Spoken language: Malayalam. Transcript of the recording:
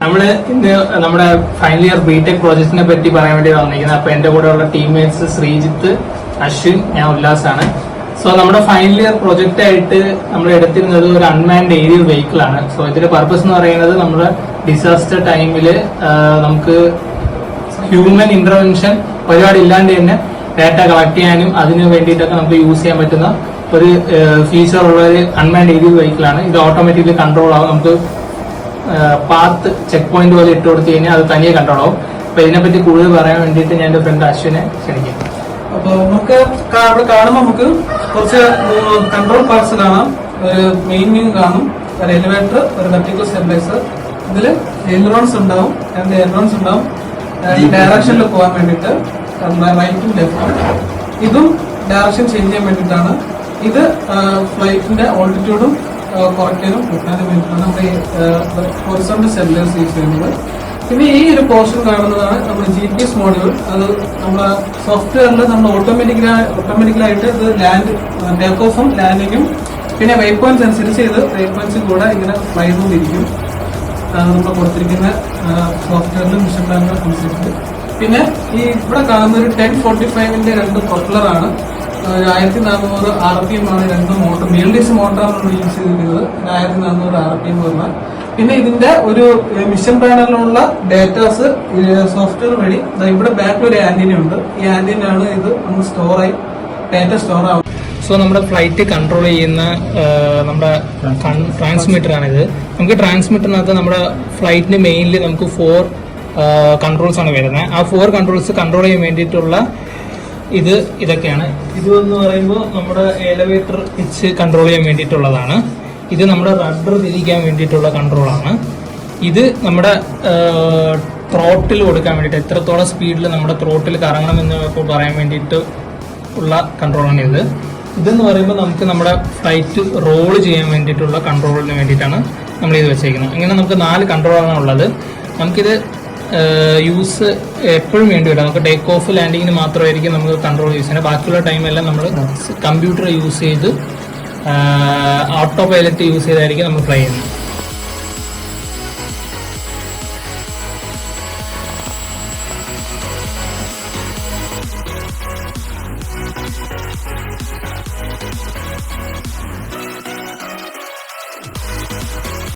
നമ്മള് ഇന്ന് നമ്മുടെ ഫൈനൽ ഇയർ ബിടെക് പ്രോജക്റ്റിനെ പറ്റി പറയാൻ വേണ്ടി വന്നിരിക്കുന്നത്. അപ്പൊ എന്റെ കൂടെ ഉള്ള ടീംമേറ്റ്സ് ശ്രീജിത്ത്, അശ്വിൻ, ഞാൻ ഉല്ലാസാണ്. സോ നമ്മുടെ ഫൈനൽ ഇയർ പ്രൊജക്റ്റ് ആയിട്ട് നമ്മൾ എടുത്തിരുന്നത് ഒരു അൺമാൻഡ് ഏരിയൽ വെഹിക്കിൾ ആണ്. സോ ഇതിന്റെ പർപ്പസ് എന്ന് പറയുന്നത് നമ്മുടെ ഡിസാസ്റ്റർ ടൈമില് നമുക്ക് ഹ്യൂമൻ ഇന്റർവെൻഷൻ ഒരുപാട് ഇല്ലാണ്ട് തന്നെ ഡാറ്റ കളക്ട് ചെയ്യാനും അതിന് വേണ്ടിയിട്ടൊക്കെ നമുക്ക് യൂസ് ചെയ്യാൻ പറ്റുന്ന ഒരു ഫീച്ചർ ഉള്ള ഒരു അൺമാൻഡ് ഏരിയൽ വെഹിക്കിൾ ആണ്. ഇത് ഓട്ടോമാറ്റിക്കലി കൺട്രോൾ ആവും. നമുക്ക് പാത്ത് ചെക്ക് പോയിന്റ് പോലെ ഇട്ട് കൊടുത്തു കഴിഞ്ഞാൽ അത് തനിയെ കൺട്രോൾ ആവും. അപ്പൊ ഇതിനെപ്പറ്റി കൂടുതൽ പറയാൻ വേണ്ടിയിട്ട് ഞാൻ എന്റെ ഫ്രണ്ട് അശ്വിനെ ക്ഷണിക്കാം. അപ്പൊ നമുക്ക് ഇവിടെ കാണുമ്പോൾ നമുക്ക് കുറച്ച് കൺട്രോൾ പാർട്സ് കാണാം. ഒരു മെയിൻ വിങ് കാണും, ഒരു എലിവേറ്റർ, ഒരു വെർട്ടിക്കൽ സ്റ്റെബിലൈസർ. ഇതില് എയറോൺസ് ഉണ്ടാവും, രണ്ട് എയറോൺസ് ഉണ്ടാവും ഡയറക്ഷനിൽ പോകാൻ വേണ്ടിയിട്ട്, റൈറ്റും ലെഫ്റ്റും. ഇതും ഡയറക്ഷൻ ചേഞ്ച് ചെയ്യാൻ വേണ്ടിയിട്ടാണ്. ഇത് ഫ്ലൈറ്റിന്റെ ഓൾട്ടിറ്റ്യൂഡും കുറയ്ക്കാനും കൂട്ടാനും വേണ്ടിയിട്ടാണ് നമ്മുടെ ഹൊറിസോണ്ടൽ സ്റ്റെബിലൈസർ യൂസ് ചെയ്യുന്നത്. പിന്നെ ഈ ഒരു പോർഷൻ കാണുന്നതാണ് നമ്മുടെ GPS മോഡ്യൂൾ. അത് നമ്മുടെ സോഫ്റ്റ്വെയറിൽ നമ്മൾ ഓട്ടോമാറ്റിക്കലായിട്ട് ഇത് ടേക്ക് ഓഫും ലാൻഡിങ്ങും പിന്നെ വെയ്റ്റ് പോയിന്റ്സ് അനുസരിച്ച് ഇത് വെയ്റ്റ് പോയിന്റ്സിൽ കൂടെ ഇങ്ങനെ ഫ്ലൈ ചെയ്തുകൊണ്ടിരിക്കും നമ്മൾ കൊടുത്തിരിക്കുന്ന സോഫ്റ്റ്വെയറിലും മിഷൻ പ്ലാനുകൾ അനുസരിച്ച്. പിന്നെ ഈ ഇവിടെ കാണുന്ന ഒരു 1045ന്റെ രണ്ട് പ്രൊപ്പലറാണ്. 1400 RPM ആണ് രണ്ട് മോട്ടർ. BLDC മോട്ടറാണ് നമ്മൾ യൂസ് ചെയ്തിരിക്കുന്നത്. 1400 RPM പറഞ്ഞാൽ. പിന്നെ ഇതിന്റെ ഒരു മിഷൻ പാനലിലുള്ള ഡേറ്റാസ് സോഫ്റ്റ്വെയർ വഴി ഇവിടെ ബാക്കിൽ ഒരു ആന്റിന ഉണ്ട്. ഈ ആന്റിനാണ് ഇത് നമ്മൾ സ്റ്റോറായി ഡേറ്റ സ്റ്റോർ ആവും. സോ നമ്മുടെ ഫ്ലൈറ്റ് കൺട്രോൾ ചെയ്യുന്ന നമ്മുടെ ട്രാൻസ്മിറ്റർ ആണിത്. നമുക്ക് ട്രാൻസ്മിറ്ററിനകത്ത് നമ്മുടെ ഫ്ലൈറ്റിന് മെയിൻലി നമുക്ക് 4 കൺട്രോൾസ് ആണ് വരുന്നത്. ആ 4 കൺട്രോൾസ് കൺട്രോൾ ചെയ്യാൻ വേണ്ടിയിട്ടുള്ള ഇതൊക്കെയാണ്. ഇതെന്ന് പറയുമ്പോൾ നമ്മുടെ എലവേറ്റർ പിച്ച് കൺട്രോൾ ചെയ്യാൻ വേണ്ടിയിട്ടുള്ളതാണ്. ഇത് നമ്മുടെ റഡർ തിരിക്കാൻ വേണ്ടിയിട്ടുള്ള കൺട്രോളാണ്. ഇത് നമ്മുടെ ത്രോട്ടിൽ കൊടുക്കാൻ വേണ്ടിയിട്ട് എത്രത്തോളം സ്പീഡിൽ നമ്മുടെ ത്രോട്ടിൽ കറങ്ങണമെന്ന് പറയാൻ വേണ്ടിയിട്ട് ഉള്ള കൺട്രോളാണ് ഇത്. ഇതെന്ന് പറയുമ്പോൾ നമുക്ക് നമ്മുടെ ഫ്ലൈറ്റ് റോൾ ചെയ്യാൻ വേണ്ടിയിട്ടുള്ള കൺട്രോളിന് വേണ്ടിയിട്ടാണ് നമ്മൾ ഇത് വെച്ചേക്കുന്നത്. അങ്ങനെ നമുക്ക് 4 കൺട്രോളാണ് ഉള്ളത്. നമുക്കിത് യൂസ് എപ്പോഴും വേണ്ടി വരും. നമുക്ക് ടേക്ക് ഓഫ് ലാൻഡിങ്ങിന് മാത്രമായിരിക്കും നമുക്ക് കൺട്രോൾ യൂസ് ചെയ്യുന്നത്. ബാക്കിയുള്ള ടൈമെല്ലാം നമ്മൾ കമ്പ്യൂട്ടർ യൂസ് ചെയ്ത് ഓട്ടോ പൈലറ്റ് യൂസ് ചെയ്തായിരിക്കും നമ്മൾ ഫ്ലൈ ചെയ്യുന്നത്.